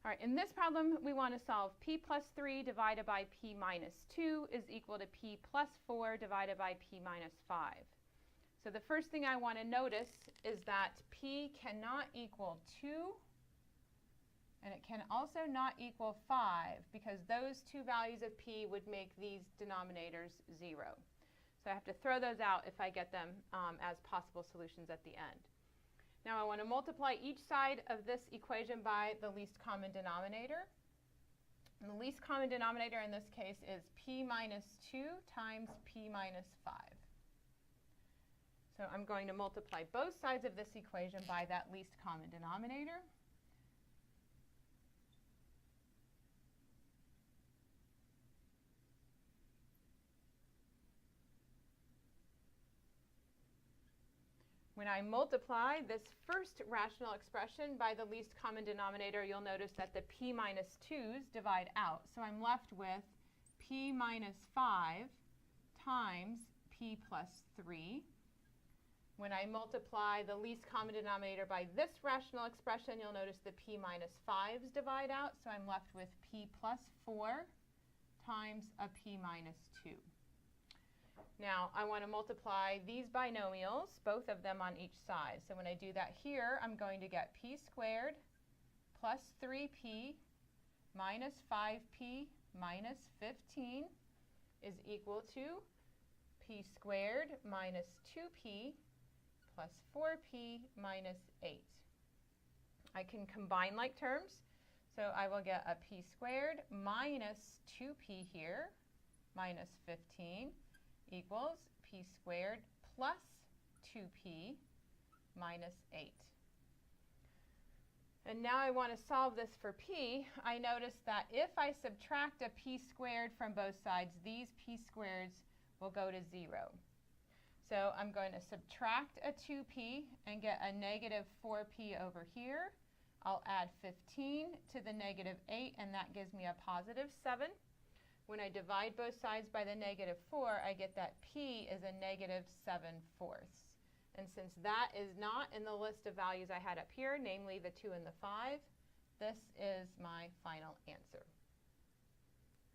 All right, in this problem, we want to solve p plus 3 divided by p minus 2 is equal to p plus 4 divided by p minus 5. So the first thing I want to notice is that p cannot equal 2, and it can also not equal 5, because those two values of p would make these denominators 0. So I have to throw those out if I get them as possible solutions at the end. Now I want to multiply each side of this equation by the least common denominator. And the least common denominator in this case is p minus 2 times p minus 5. So I'm going to multiply both sides of this equation by that least common denominator. When I multiply this first rational expression by the least common denominator, you'll notice that the p minus 2's divide out. So I'm left with p minus 5 times p plus 3. When I multiply the least common denominator by this rational expression, you'll notice the p minus 5's divide out. So I'm left with p plus 4 times a p minus 2. Now, I want to multiply these binomials, both of them on each side. So when I do that here, I'm going to get p squared plus 3p minus 5p minus 15 is equal to p squared minus 2p plus 4p minus 8. I can combine like terms. So I will get a p squared minus 2p here minus 15 equals p squared plus 2p minus 8. And now I want to solve this for p. I notice that if I subtract a p squared from both sides, these p squareds will go to 0. So I'm going to subtract a 2p and get a negative 4p over here. I'll add 15 to the negative 8, and that gives me a positive 7. When I divide both sides by the negative 4, I get that p is a negative 7/4. And since that is not in the list of values I had up here, namely the 2 and the 5, this is my final answer.